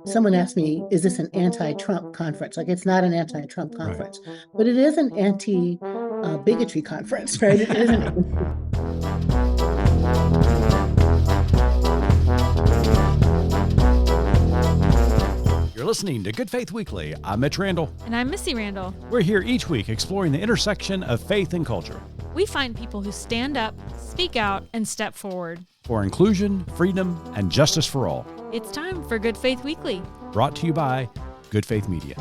Someone asked me, is this an anti-Trump conference? Like, it's not an anti-Trump Right. conference, but it is an anti-bigotry conference, right? It is an You're listening to Good Faith Weekly. I'm Mitch Randall. And I'm Missy Randall. We're here each week exploring the intersection of faith and culture We find people who stand up, speak out, and step forward. for inclusion, freedom, and justice for all. It's time for Good Faith Weekly. Brought to you by Good Faith Media.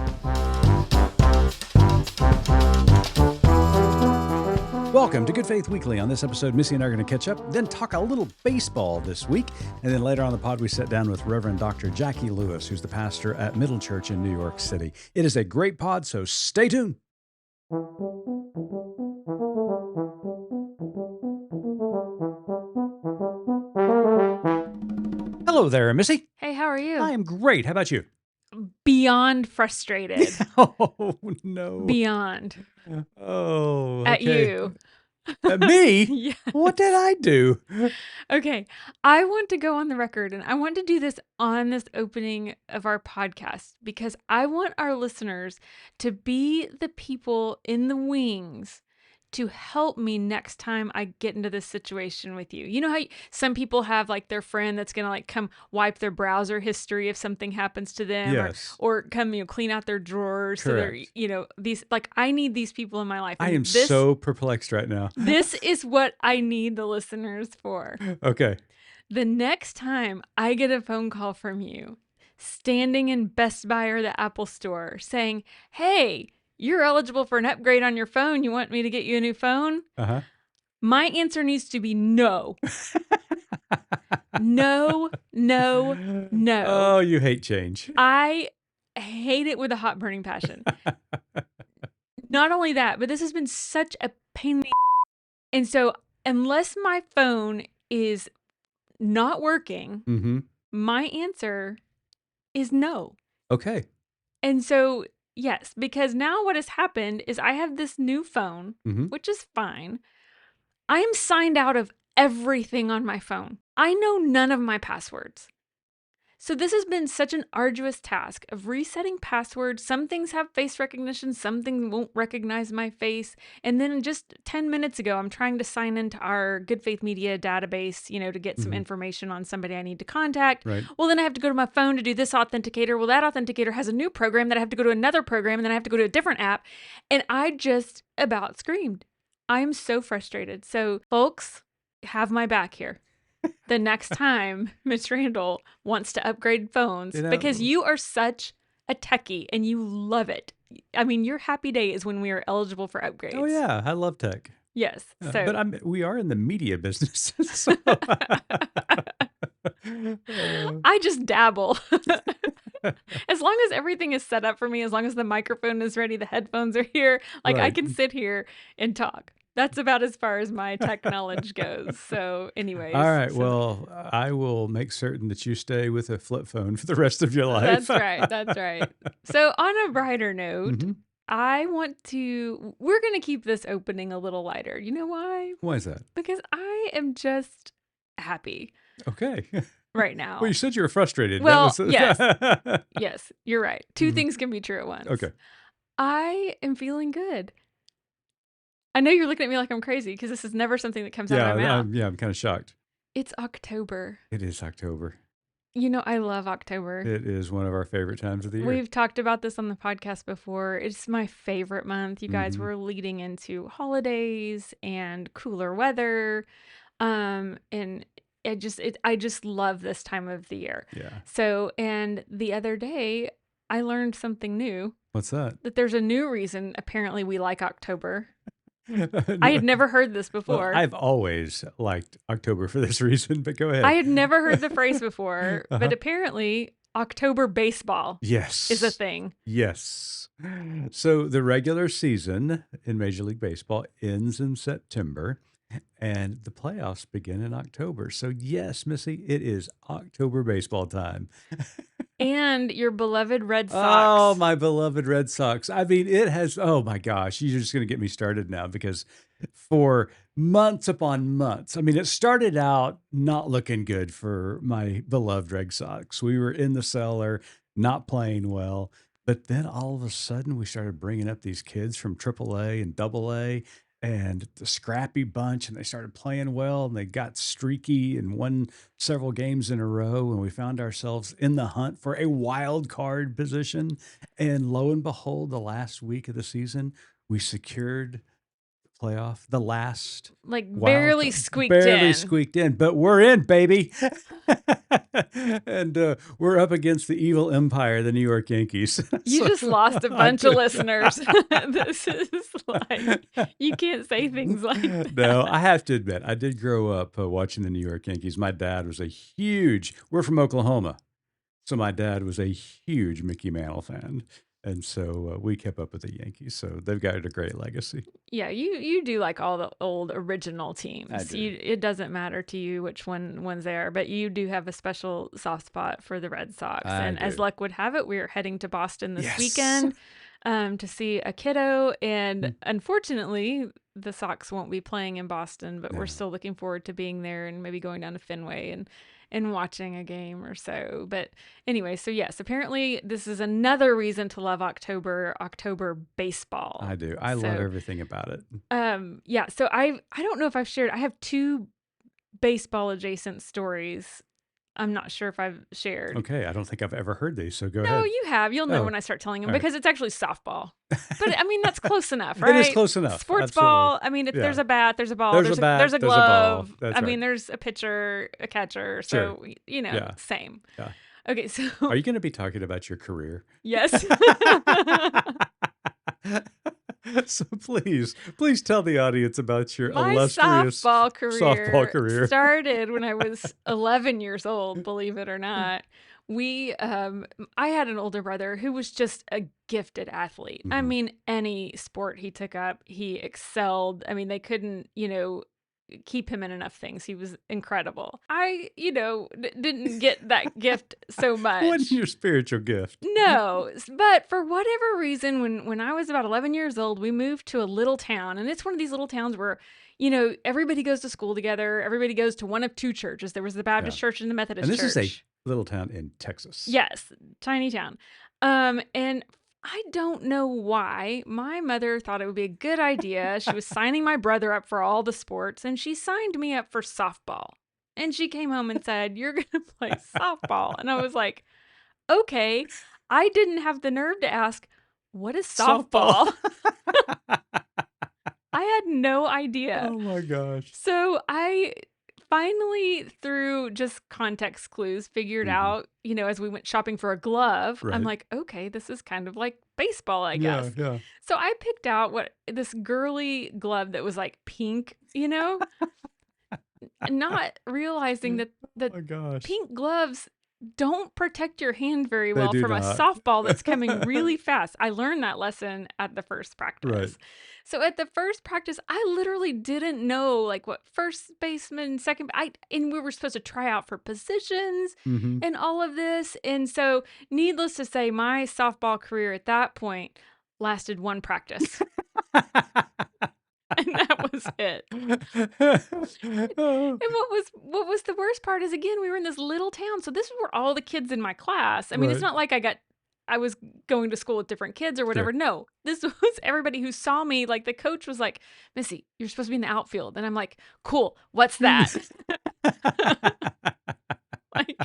Welcome to Good Faith Weekly. On this episode, Missy and I are going to catch up, then talk a little baseball this week. And then later on the pod, we sit down with Reverend Dr. Jacqui Lewis, who's the pastor at Middle Church in New York City. It is a great pod, so stay tuned. Hello there, Missy. Hey, how are you? I am great. How about you? Beyond frustrated. Oh, no. Beyond. Oh, At okay. you. At me? Yeah. What did I do? Okay. I want to go on the record, and I want to do this on this opening of our podcast because I want our listeners to be the people in the wings to help me next time I get into this situation with you. You know how some people have like their friend that's going to like come wipe their browser history if something happens to them, Yes. or come, clean out their drawers. So they're, Correct. these, like, I need these people in my life. I And am so perplexed right now. this is what I need the listeners for. Okay. The next time I get a phone call from you, standing in Best Buy or the Apple Store saying, hey, you're eligible for an upgrade on your phone. You want me to get you a new phone? Uh-huh. My answer needs to be no. No, no, no. Oh, you hate change. I hate it with a hot burning passion. Not only that, but this has been such a pain in the And so unless my phone is not working, Mm-hmm. my answer is no. Okay. And so, yes, because now what has happened is I have this new phone, Mm-hmm. which is fine. I am signed out of everything on my phone. I know none of my passwords. So this has been such an arduous task of resetting passwords. Some things have face recognition, some things won't recognize my face. And then just 10 minutes ago, I'm trying to sign into our Good Faith Media database, to get some Mhm. information on somebody I need to contact. Right. Well, then I have to go to my phone to do this authenticator. Well, that authenticator has a new program that I have to go to another program, and then I have to go to a different app. And I just about screamed. I am so frustrated. So, folks, have my back here. The next time Mitch Randall wants to upgrade phones, because you are such a techie and you love it. I mean, your happy day is when we are eligible for upgrades. Oh, yeah. I love tech. Yes. So, But we are in the media business. So. I just dabble. As long as everything is set up for me, as long as the microphone is ready, the headphones are here, like I Right. can sit here and talk. That's about as far as my tech knowledge goes. So anyways. All right. so Well, I will make certain that you stay with a flip phone for the rest of your life. that's right. That's right. So on a brighter note, Mhm. we're going to keep this opening a little lighter. You know why? Why is that? Because I am just happy Okay. right now. Well, you said you were frustrated. Well, yes. Yes, you're right. Two Mhm. things can be true at once. Okay. I am feeling good. I know you're looking at me like I'm crazy because this is never something that comes out of my mouth. I'm kind of shocked. It's October. It is October. I love October. It is one of our favorite times of the year. We've talked about this on the podcast before. It's my favorite month. You guys Mhm. were leading into holidays and cooler weather. And I just love this time of the year. Yeah. So, and the other day I learned something new, What's that? that there's a new reason apparently we like October. I had never heard this before. Well, I've always liked October for this reason, but go ahead. I had never heard the phrase before, Uh-huh. but apparently October baseball Yes. is a thing. Yes. So the regular season in Major League Baseball ends in September, and the playoffs begin in October. So yes, Missy, it is October baseball time. And your beloved Red Oh, Sox. my beloved Red Sox. I mean, it has, oh my gosh, you're just going to get me started now because for months upon months. I mean, it started out not looking good for my beloved Red Sox. We were in the cellar, not playing well. But then all of a sudden, we started bringing up these kids from AAA and AA and the scrappy bunch, and they started playing well, and they got streaky and won several games in a row. And we found ourselves in the hunt for a wild card position. And lo and behold, the last week of the season, we secured playoff, the last Like wild barely card, squeaked barely in. squeaked in, but we're in, baby. And we're up against the evil empire, the New York Yankees. You So- just lost a I bunch of did. listeners. This is like, you can't say things like that. No, I have to admit, I did grow up watching the New York Yankees. My dad was we're from Oklahoma. So my dad was a huge Mickey Mantle fan. And so we kept up with the Yankees. So they've got a great legacy. Yeah, you do like all the old original teams. I do. It doesn't matter to you which ones they are, but you do have a special soft spot for the Red Sox. I And as do. luck would have it, we are heading to Boston this Yes. weekend to see a kiddo. And Mm. unfortunately, the Sox won't be playing in Boston, but No. we're still looking forward to being there and maybe going down to Fenway and watching a game or so. But anyway, so yes, apparently this is another reason to love October baseball. I do. I love So, everything about it. yeah, so I don't know if I've shared. I have two baseball adjacent stories. I'm not sure if I've shared. Okay. I don't think I've ever heard these. So go No, ahead. you have. You'll know Oh, when I start telling them all right. because it's actually softball. But I mean, that's close enough, It right? is close enough. Sports Absolutely. ball. I mean, if Yeah. there's a bat, there's a ball. There's a bat, there's a there's a ball. glove. That's I mean, right. there's a pitcher, a catcher. Sure. So Yeah. same. Yeah. Okay, so Are you going to be talking about your career? yes. So please tell the audience about your My illustrious softball career. started when I was 11 years old, believe it or not. I had an older brother who was just a gifted athlete. I Mhm. mean, any sport he took up, he excelled. I mean, they couldn't, keep him in enough things. He was incredible. I, didn't get that gift so much. Wasn't your spiritual gift? No, but for whatever reason, when I was about 11 years old, we moved to a little town, and it's one of these little towns where, everybody goes to school together. Everybody goes to one of two churches. There was the Baptist church and the Methodist And this church. is a little town in Texas. Yes, tiny town. And I don't know why my mother thought it would be a good idea. She was signing my brother up for all the sports, and she signed me up for softball. And she came home and said, "You're going to play softball." And I was like, "Okay." I didn't have the nerve to ask, "What is softball?" I had no idea. Oh my gosh. So I finally, through just context clues, figured Mhm. out, as we went shopping for a glove, I'm Right. like, okay, this is kind of like baseball, I guess. Yeah. So I picked out this girly glove that was like pink, not realizing that Oh my gosh. pink gloves don't protect your hand very They well do from a not. softball that's coming really fast. I learned that lesson at the first practice. Right. So at the first practice, I literally didn't know like what first baseman, and we were supposed to try out for positions Mm-hmm. and all of this. And so needless to say, my softball career at that point lasted one practice. And that was it. And what was the worst part is, again, we were in this little town. So this is where all the kids in my class. I mean, it's Right. not like I was going to school with different kids or whatever. Sure. No, this was everybody who saw me. Like the coach was like, "Missy, you're supposed to be in the outfield." And I'm like, "Cool. What's that?" Like,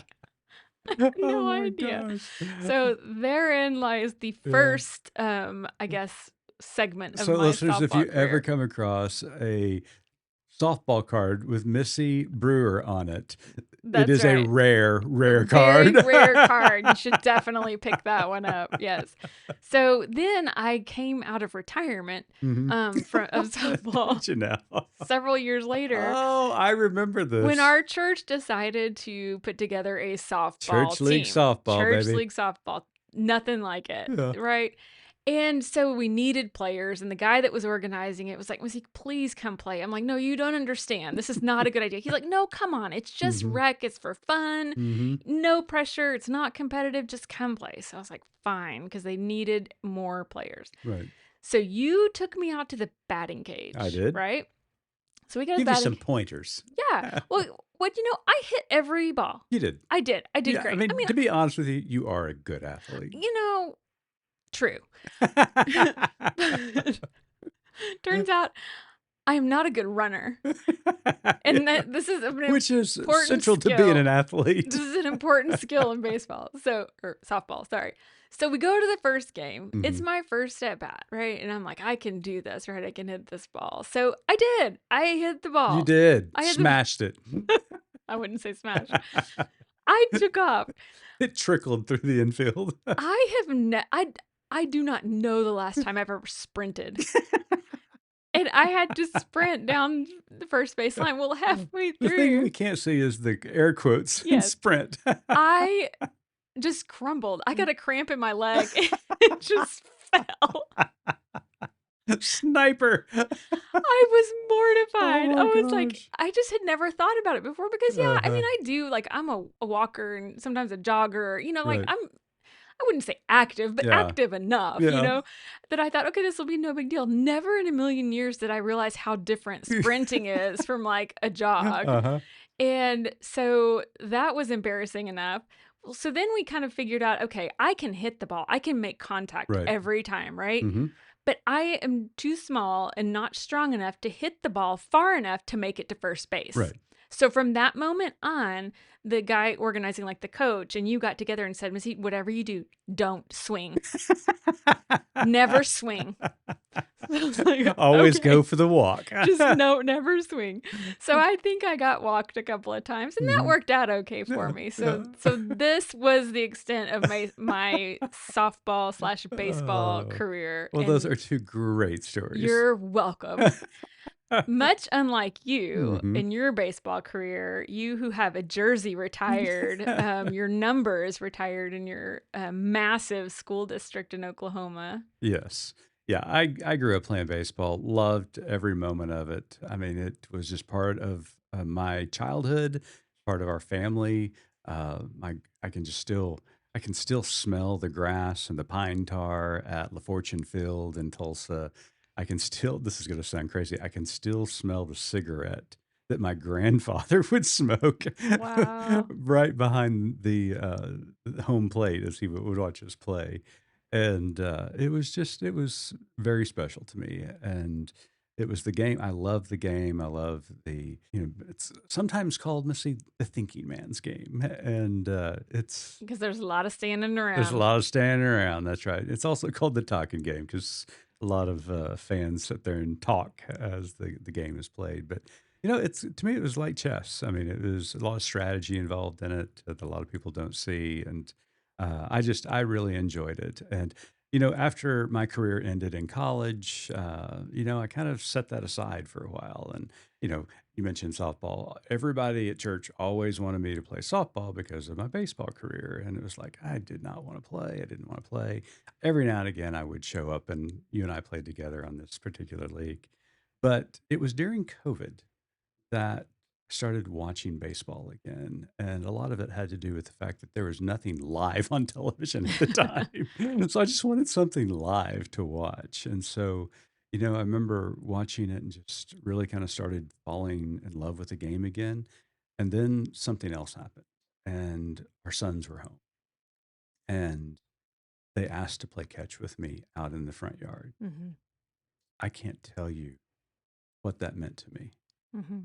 I had no Oh my idea. gosh. So therein lies the Yeah. first, I guess, segment of So, my listeners, if softball you ever career. come across a softball card with Missy Brewer on it, That's it is right. a rare Very card. rare card. You should definitely pick that one up. Yes. So then I came out of retirement Mhm. of softball Did you know? several years later Oh, I remember this. when our church decided to put together a softball Church league team. softball, Church baby. league softball. Nothing like it. Yeah. Right. And so we needed players, and the guy that was organizing it was like, "Missy, please come play." I'm like, "No, you don't understand. This is not a good idea." He's like, "No, come on. It's just Mhm. rec. It's for fun. Mhm. No pressure. It's not competitive. Just come play." So I was like, fine, because they needed more players. Right. So you took me out to the batting cage. I did. Right? So we go to the Give you some batting. pointers. Yeah. Well, I hit every ball. You did. I did. I did Yeah, great. I mean, to be honest with you, you are a good athlete. True. But turns out I am not a good runner. And this is an Which is important central to being skill. an athlete. This is an important skill in baseball. Or softball, sorry. So we go to the first game. It's my first at bat, right? And I'm like, I can do this, right? I can hit this ball. So I did. I hit the ball. You did. I hit Smashed it. I wouldn't say smash. I took off. It trickled through the infield. I do not know the last time I've ever sprinted. And I had to sprint down the first baseline. Well, halfway The thing we through, can't see is the air quotes in Yes. sprint. I just crumbled. I got a cramp in my leg. It just fell. Sniper. I was mortified. Oh my It's like, gosh. I just had never thought about it before because, I Uh-huh. mean, I do, like, I'm a walker and sometimes a jogger, like, Right. I wouldn't say active, but Yeah. active enough, Yeah. that I thought, okay, this will be no big deal. Never in a million years did I realize how different sprinting is from like a jog. Uh-huh. And so that was embarrassing enough. Well, so then we kind of figured out, okay, I can hit the ball. I can make contact Right. every time, right? Mhm. But I am too small and not strong enough to hit the ball far enough to make it to first base. Right. So from that moment on, the guy organizing, like the coach, and you got together and said, Missy, whatever you do, don't swing. Never swing. I was like, Always okay. go for the walk. Just never swing. So I think I got walked a couple of times, and that Mhm. worked out okay for me. So this was the extent of my softball/baseball Oh. career. Well, and those are two great stories. you're welcome. Much unlike you Mhm. in your baseball career, you who have a jersey retired, your number is retired in your massive school district in Oklahoma. Yes. Yeah, I grew up playing baseball, loved every moment of it. I mean, it was just part of my childhood, part of our family. My I can still smell the grass and the pine tar at LaFortune Field in Tulsa. I can still, this is going to sound crazy, I can still smell the cigarette that my grandfather would smoke Wow. right behind the home plate as he would watch us play. And it was very special to me. And it was the game. I love the game. I love it's sometimes called, Missy, the thinking man's game. And Because there's a lot of standing around. there's a lot of standing around. That's right. It's also called the talking game because a lot of fans sit there and talk as the game is played. But to me, it was like chess. I mean, it was a lot of strategy involved in it that a lot of people don't see, and I really enjoyed it. And after my career ended in college, I kind of set that aside for a while. And you mentioned softball. Everybody at church always wanted me to play softball because of my baseball career, and it was like I did not want to play. I didn't want to play. Every now and again, I would show up, and you and I played together on this particular league. But it was during COVID that I started watching baseball again. And a lot of it had to do with the fact that there was nothing live on television at the time. So I just wanted something live to watch. And so, I remember watching it and just really kind of started falling in love with the game again. And then something else happened, and our sons were home. And they asked to play catch with me out in the front yard. Mm-hmm. I can't tell you what that meant to me. Mm-hmm.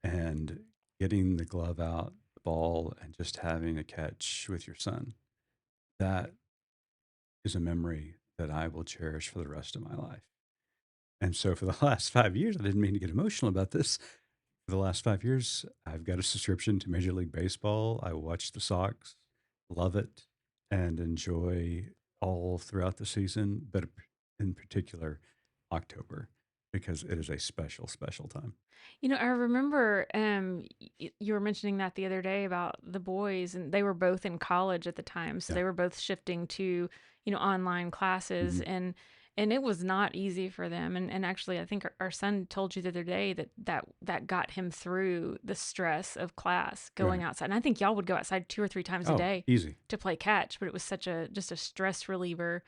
And getting the glove out, the ball, and just having a catch with your son, that is a memory that I will cherish for the rest of my life. And so for the last 5 years, I didn't mean to get emotional about this. For the last 5 years, I've got a subscription to Major League Baseball. I watch the Sox, love it, and enjoy all throughout the season, but in particular, October, because it is a special, special time. I remember you were mentioning that the other day about the boys, and they were both in college at the time, so Yeah. they were both shifting to online classes, Mhm. And it was not easy for them. And actually, I think our son told you the other day that got him through the stress of class going outside. And I think y'all would go outside 2 or 3 times a day easy to play catch, but it was just a stress reliever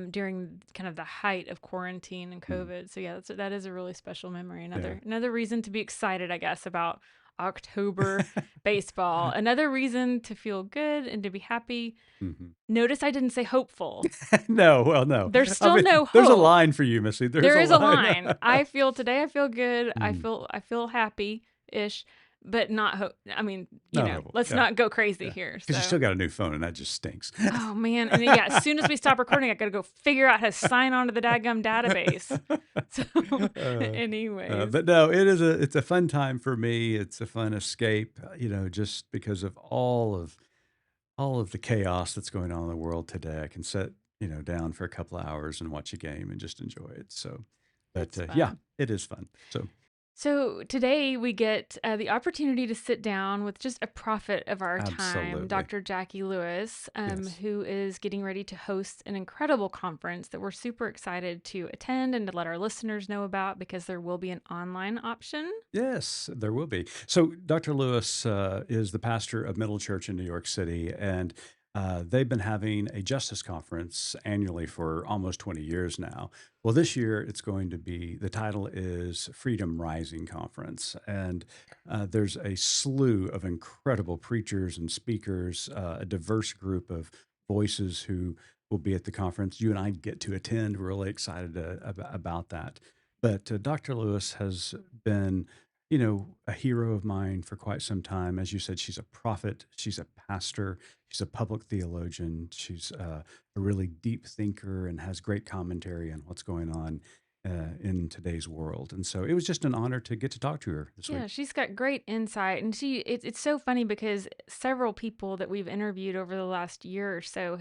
during kind of the height of quarantine and COVID. So yeah, that is a really special memory. Another reason to be excited, I guess, about October baseball. Another reason to feel good and to be happy. Notice I didn't say hopeful. No. There's still no hope. There's a line for you, Missy. There is a line. I feel good. I feel happy-ish, but not hope. I mean, let's not go crazy here. Because you still got a new phone, and that just stinks. Oh man! And then, as soon as we stop recording, I got to go figure out how to sign on to the dadgum database. So, anyways, but no, it's a fun time for me. It's a fun escape, just because of all of the chaos that's going on in the world today. I can sit, down for a couple of hours and watch a game and just enjoy it. So, but it is fun. So today we get the opportunity to sit down with just a prophet of our time, Dr. Jacqui Lewis, who is getting ready to host an incredible conference that we're super excited to attend and to let our listeners know about, because there will be an online option. Yes, there will be. So Dr. Lewis is the pastor of Middle Church in New York City, and they've been having a justice conference annually for almost 20 years now. Well, this year the title is Freedom Rising Conference. And there's a slew of incredible preachers and speakers, a diverse group of voices who will be at the conference. You and I get to attend. We're really excited about that. But Dr. Lewis has been a hero of mine for quite some time. As you said, she's a prophet, she's a pastor, she's a public theologian, she's a really deep thinker and has great commentary on what's going on in today's world. And so it was just an honor to get to talk to her this week. Yeah, she's got great insight. And it's so funny because several people that we've interviewed over the last year or so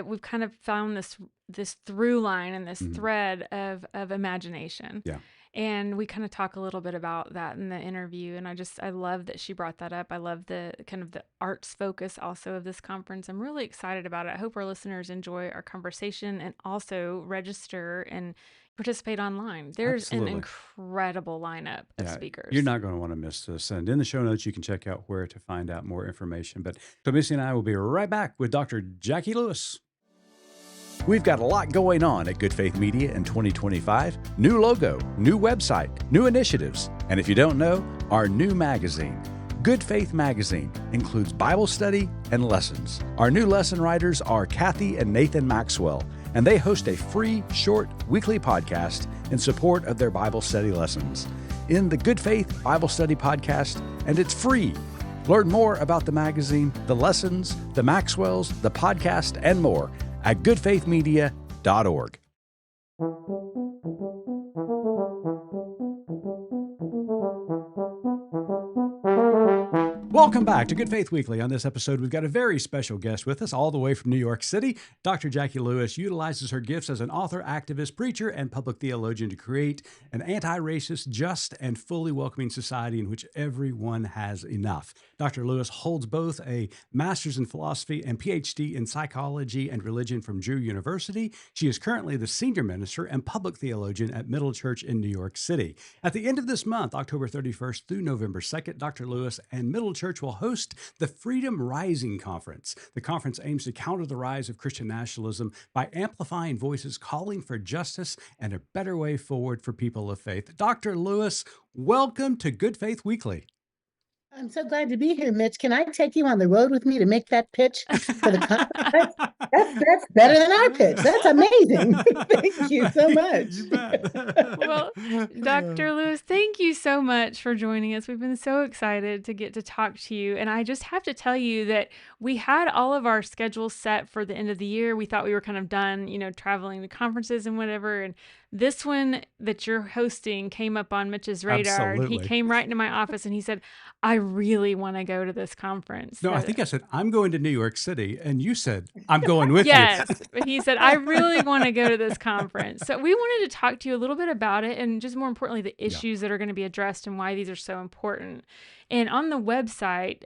we've kind of found this through line and this thread of imagination. Yeah. And we kind of talk a little bit about that in the interview. And I love that she brought that up. I love the kind of the arts focus also of this conference. I'm really excited about it. I hope our listeners enjoy our conversation and also register and participate online. There's an incredible lineup of speakers. You're not going to want to miss this. And in the show notes, you can check out where to find out more information. But so Missy and I will be right back with Dr. Jacqui Lewis. We've got a lot going on at Good Faith Media in 2025. New logo, new website, new initiatives. And if you don't know, our new magazine. Good Faith Magazine includes Bible study and lessons. Our new lesson writers are Kathy and Nathan Maxwell, and they host a free, short, weekly podcast in support of their Bible study lessons. In the Good Faith Bible Study Podcast, and it's free. Learn more about the magazine, the lessons, the Maxwells, the podcast, and more at goodfaithmedia.org. Welcome back to Good Faith Weekly. On this episode, we've got a very special guest with us all the way from New York City. Dr. Jacqui Lewis utilizes her gifts as an author, activist, preacher, and public theologian to create an anti-racist, just, and fully welcoming society in which everyone has enough. Dr. Lewis holds both a master's in philosophy and Ph.D. in psychology and religion from Drew University. She is currently the senior minister and public theologian at Middle Church in New York City. At the end of this month, October 31st through November 2nd, Dr. Lewis and Middle Church will host the Freedom Rising Conference. The conference aims to counter the rise of Christian nationalism by amplifying voices calling for justice and a better way forward for people of faith. Dr. Lewis, welcome to Good Faith Weekly. I'm so glad to be here, Mitch. Can I take you on the road with me to make that pitch for the conference? That's better than our pitch. That's amazing. Thank you so much. You bet. Well, Dr. Lewis, thank you so much for joining us. We've been so excited to get to talk to you. And I just have to tell you that we had all of our schedules set for the end of the year. We thought we were kind of done, traveling to conferences and whatever. And this one that you're hosting came up on Mitch's radar. Absolutely. And he came right into my office and he said, I really want to go to this conference. No, I think I said, I'm going to New York City. And you said, I'm going with you. Yes. But he said, I really want to go to this conference. So we wanted to talk to you a little bit about it and just more importantly, the issues that are going to be addressed and why these are so important. And on the website,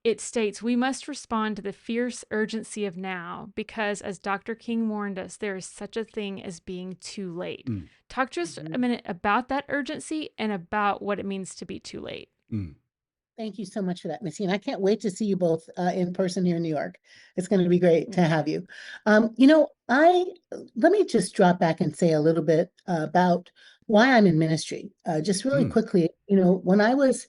it states, "We must respond to the fierce urgency of now because, as Dr. King warned us, there is such a thing as being too late." Mm, Talk to us a minute about that urgency and about what it means to be too late. mm, Thank you so much for that, Missy. And I can't wait to see you both in person here in New York. It's going to be great to have you. Let me just drop back and say a little bit about why I'm in ministry. Just really mm. quickly, when I was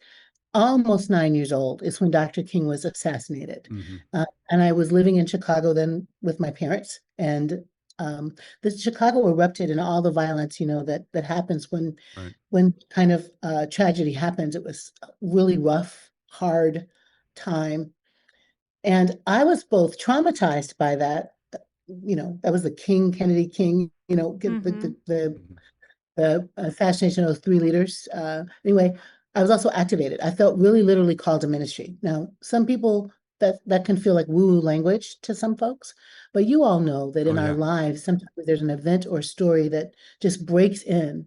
almost 9 years old is when Dr. King was assassinated. Mhm. And I was living in Chicago then with my parents. And the Chicago erupted in all the violence, that happens Right. when kind of tragedy happens. It was a really rough, hard time. And I was both traumatized by that. That was the Kennedy King, Mm-hmm. Mhm. the assassination of those three leaders. Anyway, I was also activated. I felt really literally called to ministry. Now, some people that can feel like woo-woo language to some folks, but you all know that Oh, in our yeah. lives, sometimes there's an event or story that just breaks in.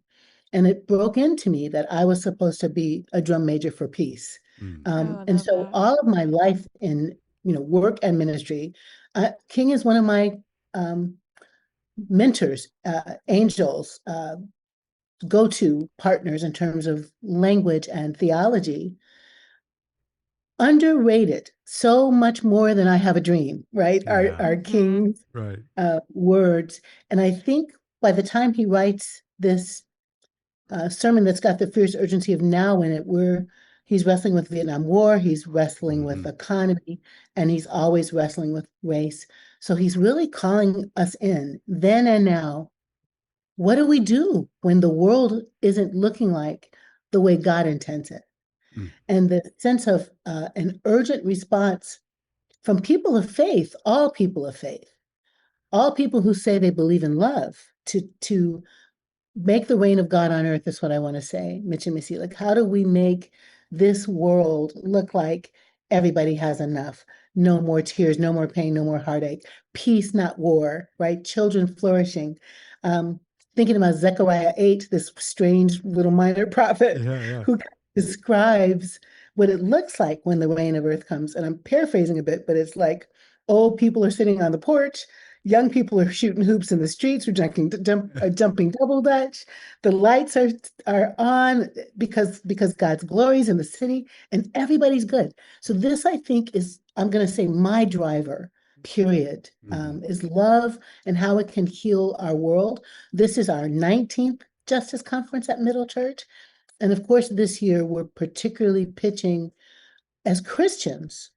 And it broke into me that I was supposed to be a drum major for peace. Mm. Oh, I And love so that. all of my life in, work and ministry, King is one of my mentors, angels, go-to partners in terms of language and theology. Underrated, so much more than I have a dream, right? Yeah. Our Mm-hmm. King's Right. words. And I think by the time he writes this sermon that's got the fierce urgency of now in it, he's wrestling with Vietnam War, he's wrestling with Mhm. economy, and he's always wrestling with race. So he's really calling us in then and now. What do we do when the world isn't looking like the way God intends it? Mm. And the sense of an urgent response from people of faith, all people who say they believe in love, to make the reign of God on earth is what I want to say, Mitch and Missy. Like, how do we make this world look like everybody has enough? No more tears, no more pain, no more heartache, peace, not war, right? Children flourishing. Um, Thinking about Zechariah 8, this strange little minor prophet Yeah, yeah. who describes what it looks like when the reign of earth comes. And I'm paraphrasing a bit, but it's like old people are sitting on the porch, young people are shooting hoops in the streets, we're jumping double dutch. The lights are on because God's glory is in the city, and everybody's good. So this, I think, is, I'm going to say, my driver. Period. Mhm. Is love and how it can heal our world. This is our 19th Justice Conference at Middle Church, and of course, this year we're particularly pitching as Christians.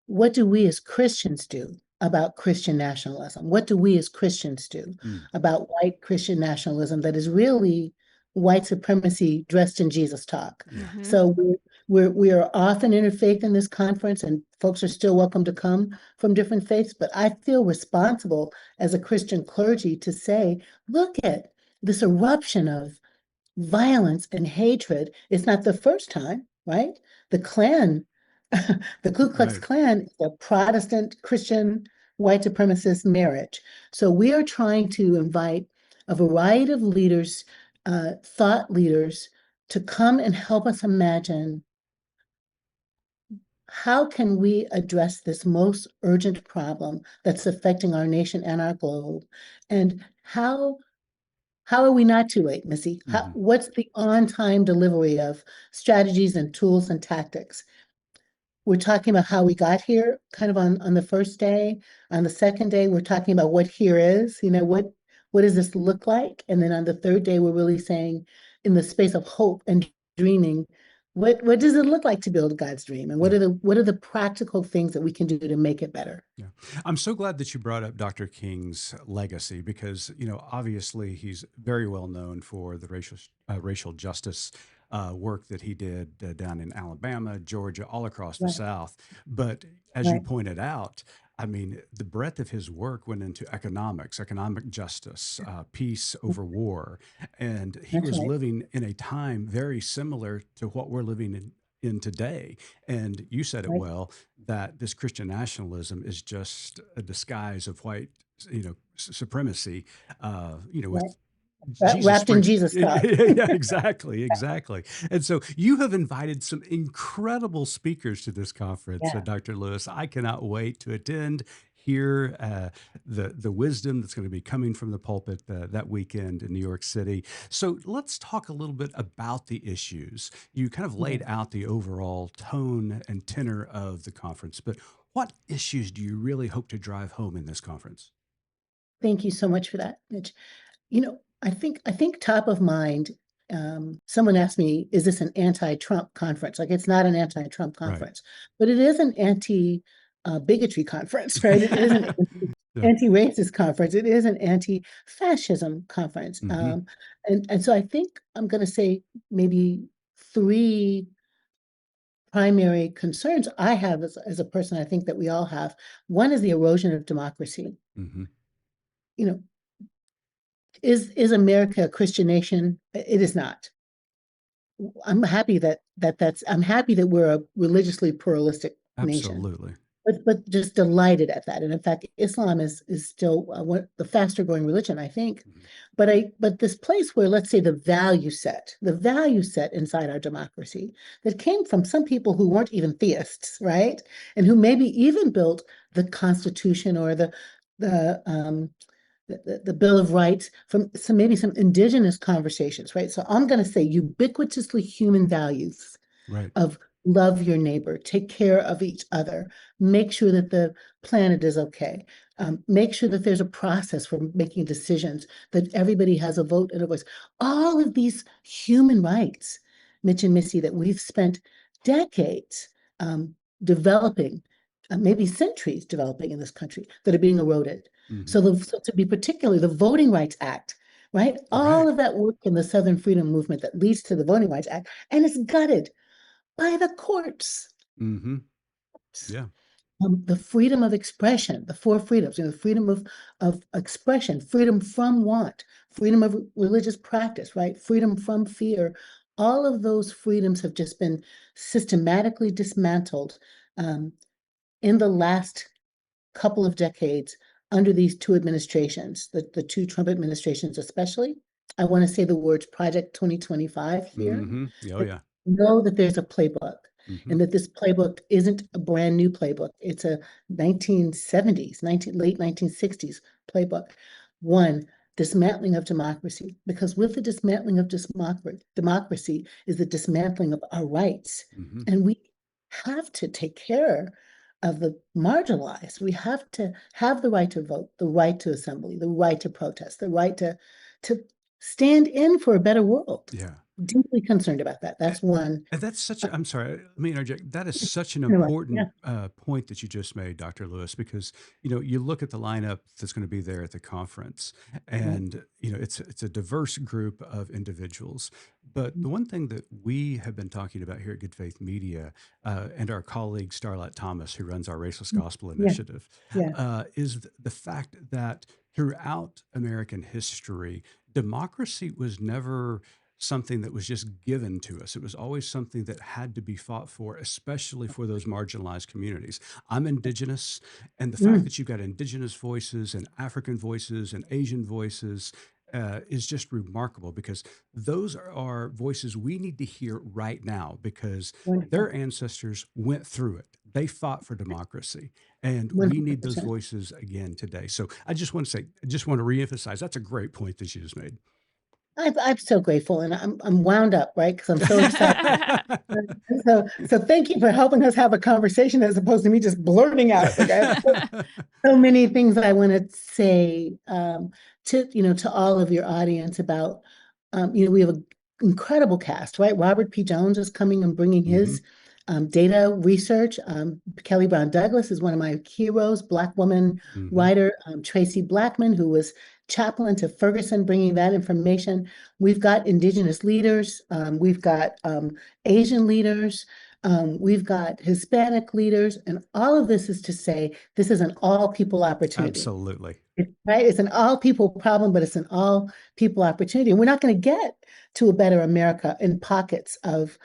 What do we as Christians do about Christian nationalism? What do we as Christians do Mm. about white Christian nationalism that is really white supremacy dressed in Jesus talk? Yeah. Mm-hmm. So we are often interfaith in this conference, and folks are still welcome to come from different faiths. But I feel responsible as a Christian clergy to say, look at this eruption of violence and hatred. It's not the first time, right? The Klan, the Ku Klux Right. Klan is a Protestant Christian white supremacist marriage. So we are trying to invite a variety of leaders, thought leaders, to come and help us imagine how can we address this most urgent problem that's affecting our nation and our globe, and how are we not too late, Missy? Mhm. What's the on-time delivery of strategies and tools and tactics? We're talking about how we got here kind of on the first day. On the second day, we're talking about what here is, what does this look like? And then on the third day, we're really saying, in the space of hope and dreaming, what does it look like to build God's dream? And Yeah. what are the practical things that we can do to make it better? Yeah. I'm so glad that you brought up Dr. King's legacy because, obviously he's very well known for the racial justice work that he did down in Alabama, Georgia, all across the Right, South. But as you right, pointed out, I mean, the breadth of his work went into economics, economic justice, peace over war. And he that's was right, living in a time very similar to what we're living in today. And you said it right, well that this Christian nationalism is just a disguise of white, supremacy, right, Jesus Wrapped in sprinkle. Jesus stuff. Yeah, exactly, exactly. And so you have invited some incredible speakers to this conference, Yeah. Dr. Lewis. I cannot wait to attend, hear the wisdom that's going to be coming from the pulpit that weekend in New York City. So let's talk a little bit about the issues. You kind of Yeah. laid out the overall tone and tenor of the conference, but what issues do you really hope to drive home in this conference? Thank you so much for that, Mitch. I think top of mind, someone asked me, is this an anti-Trump conference? Like, it's not an anti-Trump Right. conference, but it is an anti bigotry conference, right? It is an Yeah. anti-racist conference. It is an anti-fascism conference. Hmm. And so I think I'm going to say maybe three primary concerns I have as a person, I think that we all have. One is the erosion of democracy. Hmm. You know, is America a Christian nation? It is not. I'm happy that we're a religiously pluralistic nation, Absolutely. but just delighted at that. And in fact, Islam is still the faster growing religion, I think. Mhm. But this place where, let's say, the value set inside our democracy that came from some people who weren't even theists, right? And who maybe even built the Constitution or the Bill of Rights from maybe some indigenous conversations, right? So I'm going to say ubiquitously human values Right. of love your neighbor, take care of each other, make sure that the planet is okay, make sure that there's a process for making decisions, that everybody has a vote and a voice. All of these human rights, Mitch and Missy, that we've spent decades developing, maybe centuries developing in this country, that are being eroded. Hmm. So to be particular, the Voting Rights Act, right? All Right. of that work in the Southern Freedom Movement that leads to the Voting Rights Act, and it's gutted by the courts. Hmm. Yeah. The freedom of expression, the four freedoms, the freedom of expression, freedom from want, freedom of religious practice, right? Freedom from fear. All of those freedoms have just been systematically dismantled um, in the last couple of decades under these two administrations, the two Trump administrations especially. I want to say the words Project 2025 here. Hmm. Oh, But yeah. know that there's a playbook, Hmm. and that this playbook isn't a brand new playbook. It's a 1970s, late 1960s playbook. One, dismantling of democracy, because with the dismantling of democracy is the dismantling of our rights. Hmm. And we have to take care of the marginalized. We have to have the right to vote, the right to assembly, the right to protest, the right to stand in for a better world. Yeah. Deeply concerned about that. That's one. And that's such a, I'm sorry, let me interject. That is such an Anyway, yeah. important point that you just made, Dr. Lewis, because, you look at the lineup that's going to be there at the conference, Yeah. and, it's a diverse group of individuals. But the one thing that we have been talking about here at Good Faith Media, and our colleague Starlett Thomas, who runs our Raceless Gospel Yeah. Initiative, Yeah. is the fact that throughout American history, democracy was never something that was just given to us. It was always something that had to be fought for, especially for those marginalized communities. I'm indigenous, and the fact Mm. that you've got indigenous voices and African voices and Asian voices is just remarkable, because those are voices we need to hear right now, because Wonderful. their ancestors went through it. They fought for democracy, and we need those 100%. voices again today. So I just want to reemphasize, that's a great point that you just made. I'm so grateful, and I'm wound up, right? Because I'm so excited. So thank you for helping us have a conversation as opposed to me just blurting out. Like, I have so many things I want to say to all of your audience about we have an incredible cast, right? Robert P. Jones is coming and bringing Hmm. his data research. Kelly Brown Douglas is one of my heroes, Black woman Hmm. writer. Tracy Blackman, who was chaplain to Ferguson, bringing that information. We've got Indigenous leaders. We've got Asian leaders. We've got Hispanic leaders. And all of this is to say this is an all people opportunity. Absolutely. Right? It's an all people problem, but it's an all people opportunity. And we're not going to get to a better America in pockets of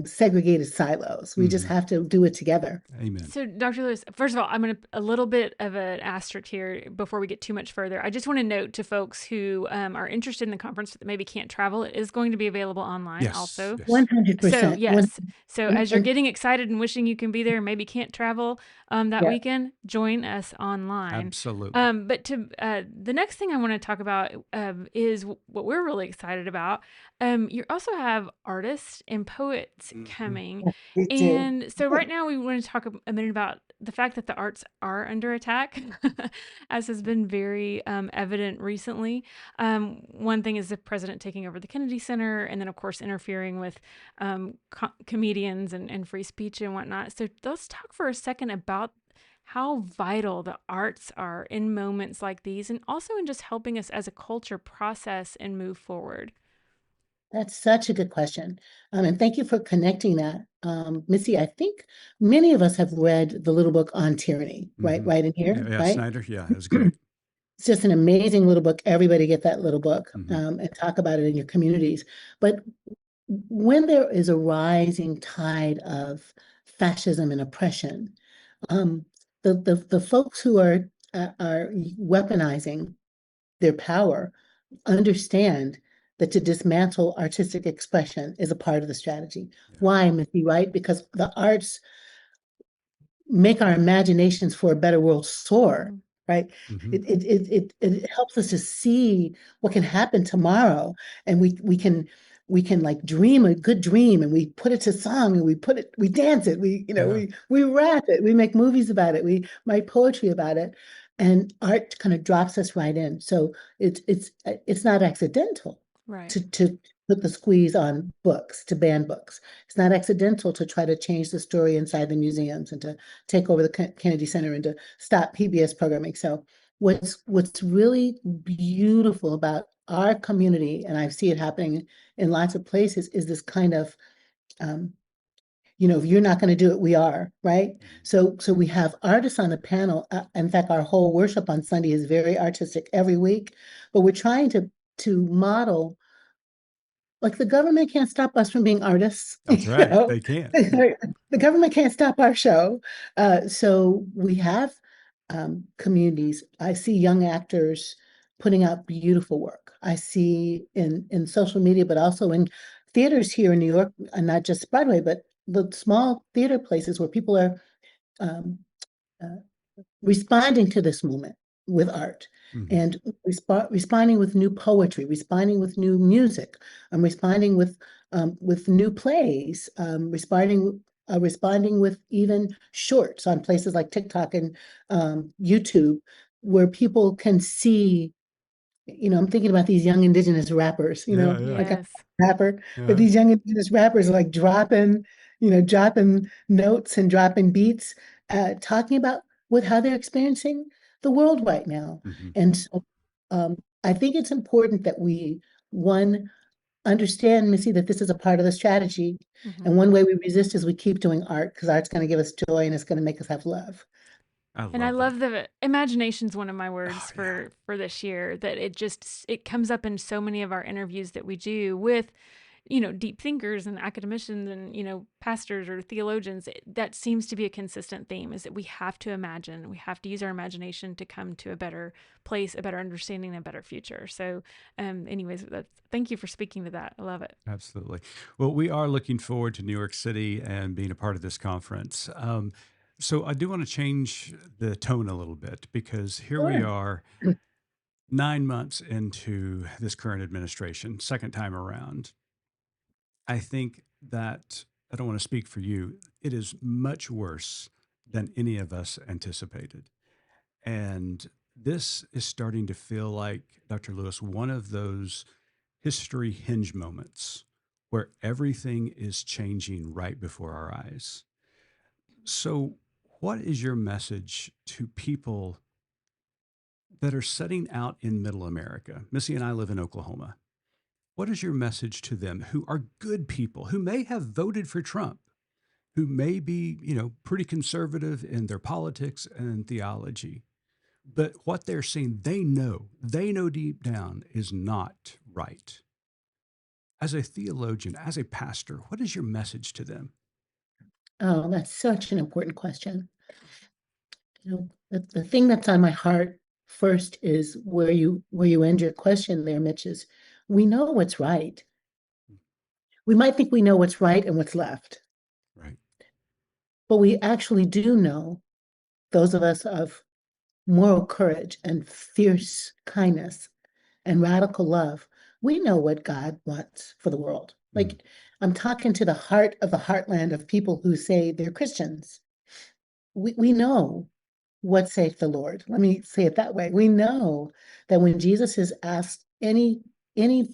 segregated silos. We just have to do it together. Amen. So, Dr. Lewis, first of all, I'm going to a little bit of an asterisk here before we get too much further. I just want to note to folks who are interested in the conference that maybe can't travel, it is going to be available online Yes. also. Yes. 100%. Yes. So as you're And getting excited and wishing you can be there, and maybe can't travel that yeah, weekend, join us online. Absolutely. But to the next thing I want to talk about is what we're really excited about. You also have artists and poets coming. we do. And so right now we want to talk a minute about the fact that the arts are under attack, as has been very evident recently. One thing is the president taking over the Kennedy Center, and then of course interfering with comedians and free speech and whatnot. So let's talk for a second about how vital the arts are in moments like these, and also in just helping us as a culture process and move forward. That's such a good question. And thank you for connecting that. Missy, I think many of us have read the little book on tyranny, right? Mhm. Right in here, Yeah, right? Snyder. Yeah, it was great. It's just an amazing little book. Everybody get that little book Mhm. and talk about it in your communities. But when there is a rising tide of fascism and oppression, um, the folks who are weaponizing their power understand that to dismantle artistic expression is a part of the strategy. Yeah. Why, Missy, right? Because the arts make our imaginations for a better world soar, Mhm. right? Mhm. It helps us to see what can happen tomorrow, and we can like dream a good dream, and we put it to song, and we dance it, Yeah. we rap it, we make movies about it, we write poetry about it, and art kind of drops us right in. So it's not accidental Right. to put the squeeze on books, to ban books. It's not accidental to try to change the story inside the museums and to take over the Kennedy Center and to stop PBS programming. So what's really beautiful about our community, and I see it happening in lots of places, is this kind of um, if you're not going to do it, we are, right? Mhm. So we have artists on the panel. In fact, our whole worship on Sunday is very artistic every week, but we're trying to model, like, the government can't stop us from being artists, That's you right. know? They can't. The government can't stop our show. So we have communities. I see young actors putting out beautiful work. I see in social media, but also in theaters here in New York, and not just Broadway, but the small theater places where people are um, uh, responding to this moment with art Mhm. and responding with new poetry, responding with new music, responding with new plays, responding with even shorts on places like TikTok and YouTube, where people can see. I'm thinking about these young indigenous rappers, Yeah, yeah. like a Yes. rapper, but Uh-huh. these young indigenous rappers are like dropping notes and dropping beats, talking about with how they're experiencing the world right now. Mhm. And so I think it's important that we, one, understand, Missy, that this is a part of the strategy. Mhm. And one way we resist is we keep doing art, because art's going to give us joy and it's going to make us have love. I And I love that. love the imagination's one of my Oh, words yeah. for this year, that it comes up in so many of our interviews that we do with, deep thinkers and academicians and, pastors or theologians. That seems to be a consistent theme, is that we have to imagine, we have to use our imagination to come to a better place, a better understanding, and a better future. So, anyways, thank you for speaking to that. I love it. Absolutely. Well, we are looking forward to New York City and being a part of this conference. So I do want to change the tone a little bit, because here we Sure. are 9 months into this current administration, second time around. I think that, I don't want to speak for you, it is much worse than any of us anticipated. And this is starting to feel like, Dr. Lewis, one of those history hinge moments where everything is changing right before our eyes. So, what is your message to people that are setting out in middle America? Missy and I live in Oklahoma. What is your message to them who are good people, who may have voted for Trump, who may be, pretty conservative in their politics and theology, but what they're saying, they know deep down is not right? As a theologian, as a pastor, what is your message to them? Oh, that's such an important question. The thing that's on my heart first is where you end your question there, Mitch, is we know what's right. We might think we know what's right and what's left, Right. but we actually do know, those of us of moral courage and fierce kindness and radical love, we know what God wants for the world. Like, I'm talking to the heart of the heartland of people who say they're Christians. We know what saith the Lord. Let me say it that way. We know that when Jesus is asked any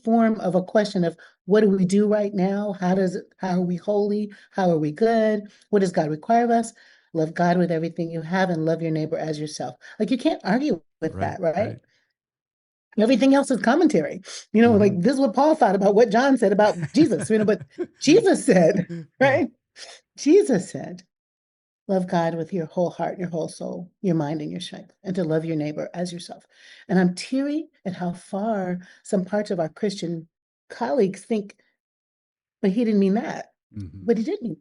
form of a question of what do we do right now? How are we holy? How are we good? What does God require of us? Love God with everything you have and love your neighbor as yourself. Like, you can't argue with Right. that, right? Right. Everything else is commentary. Like, this is what Paul thought about what John said about Jesus, but Jesus said, right? Jesus said, love God with your whole heart, your whole soul, your mind, and your strength, and to love your neighbor as yourself. And I'm teary at how far some parts of our Christian colleagues think, but he didn't mean that. Mhm. But he did mean.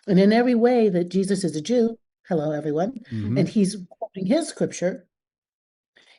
And in every way that Jesus is a Jew, hello, everyone, Mhm. and he's quoting his scripture,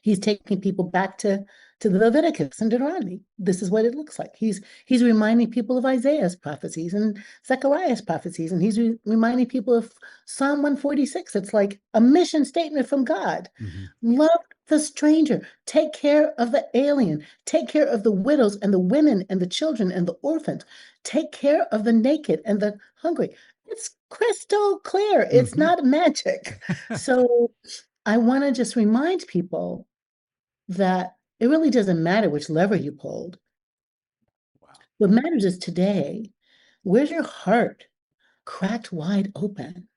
he's taking people back to the Leviticus and Deuteronomy. This is what it looks like. He's reminding people of Isaiah's prophecies and Zechariah's prophecies, and he's reminding people of Psalm 146. It's like a mission statement from God. Mhm. Love the stranger, take care of the alien, take care of the widows and the women and the children and the orphans, take care of the naked and the hungry. It's crystal clear. It's not magic. So I want to just remind people that it really doesn't matter which lever you pulled. Wow. What matters is today, where's your heart cracked wide open?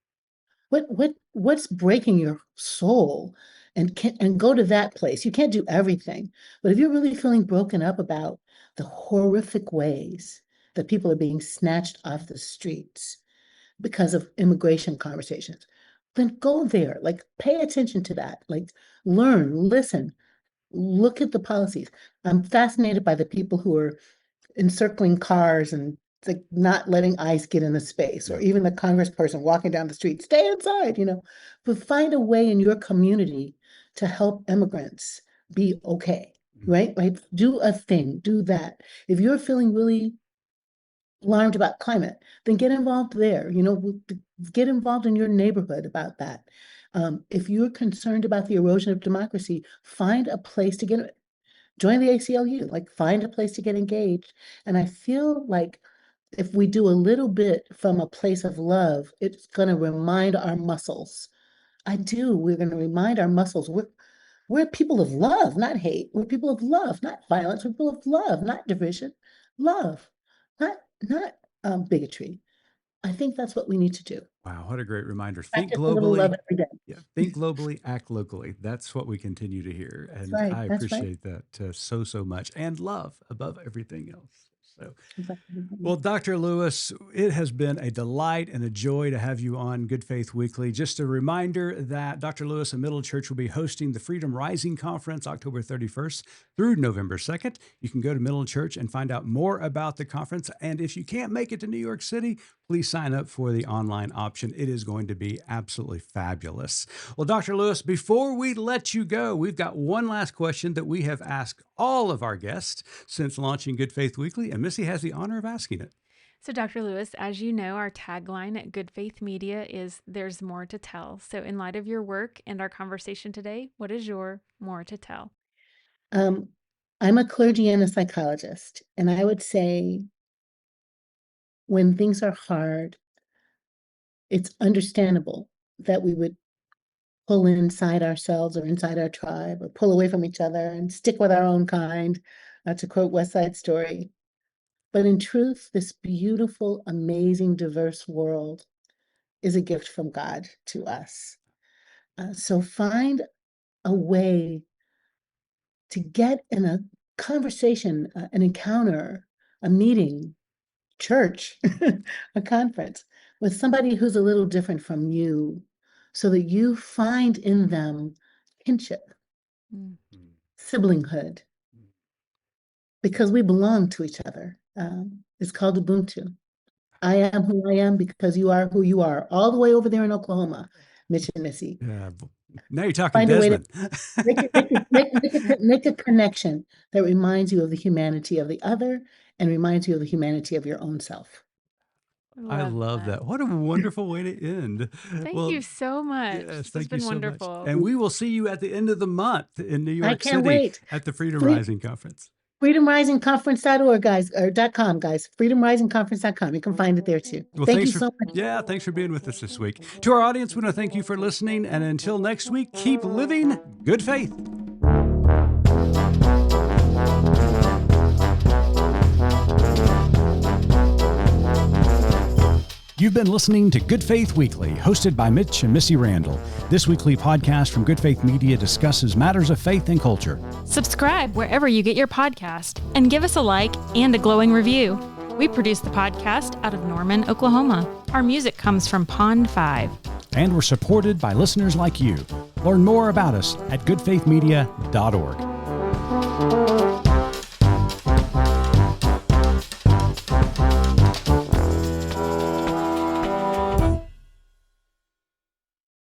What's breaking your soul? And go to that place. You can't do everything, but if you're really feeling broken up about the horrific ways that people are being snatched off the streets because of immigration conversations, then go there. Like, pay attention to that. Like, learn, listen, look at the policies. I'm fascinated by the people who are encircling cars and like not letting ICE get in the space, or even the congressperson walking down the street, stay inside, but find a way in your community to help immigrants be okay, right? Like, do a thing, do that. If you're feeling really alarmed about climate, then get involved there, get involved in your neighborhood about that. If you're concerned about the erosion of democracy, find a place to get join the ACLU, like, find a place to get engaged. And I feel like if we do a little bit from a place of love, it's going to remind our muscles. We're going to remind our muscles. We're people of love, not hate. We're people of love, not violence. We're people of love, not division. Love, not bigotry. I think that's what we need to do. Wow, what a great reminder. Think Practice a little love globally. every day. Yeah, think globally, act locally. That's what we continue to hear. That's And right. I That's right. appreciate that so much. And love above everything else. So, Exactly. well, Dr. Lewis, it has been a delight and a joy to have you on Good Faith Weekly. Just a reminder that Dr. Lewis and Middle Church will be hosting the Freedom Rising Conference October 31st through November 2nd. You can go to Middle Church and find out more about the conference. And if you can't make it to New York City, please sign up for the online option. It is going to be absolutely fabulous. Well, Dr. Lewis, before we let you go, we've got one last question that we have asked all of our guests since launching Good Faith Weekly, and Missy has the honor of asking it. So, Dr. Lewis, as you know, our tagline at Good Faith Media is "There's more to tell." So, in light of your work and our conversation today, what is your more to tell? I'm a clergy and a psychologist, and I would say when things are hard, it's understandable that we would pull inside ourselves or inside our tribe or pull away from each other and stick with our own kind, to quote West Side Story. But in truth, this beautiful, amazing, diverse world is a gift from God to us. So find a way to get in a conversation, an encounter, a meeting, church, a conference with somebody who's a little different from you, so that you find in them kinship, Mm. siblinghood, because we belong to each other. It's called Ubuntu. I am who I am because you are who you are, all the way over there in Oklahoma, Mitch and Missy. Yeah. Now you're talking Find a way to Desmond. make a connection that reminds you of the humanity of the other and reminds you of the humanity of your own self. I love that. What a wonderful way to end. Thank you so much. Yes, This thank has been you so wonderful. much. And we will see you at the end of the month in New York can't City wait. at the Freedom Rising Conference. FreedomRisingConference.org, guys, or .com, guys. FreedomRisingConference.com. You can find it there too. Well, thank you so much. Yeah, thanks for being with us this week. To our audience, we want to thank you for listening. And until next week, keep living good faith. You've been listening to Good Faith Weekly, hosted by Mitch and Missy Randall. This weekly podcast from Good Faith Media discusses matters of faith and culture. Subscribe wherever you get your podcast and give us a like and a glowing review. We produce the podcast out of Norman, Oklahoma. Our music comes from Pond 5. And we're supported by listeners like you. Learn more about us at goodfaithmedia.org.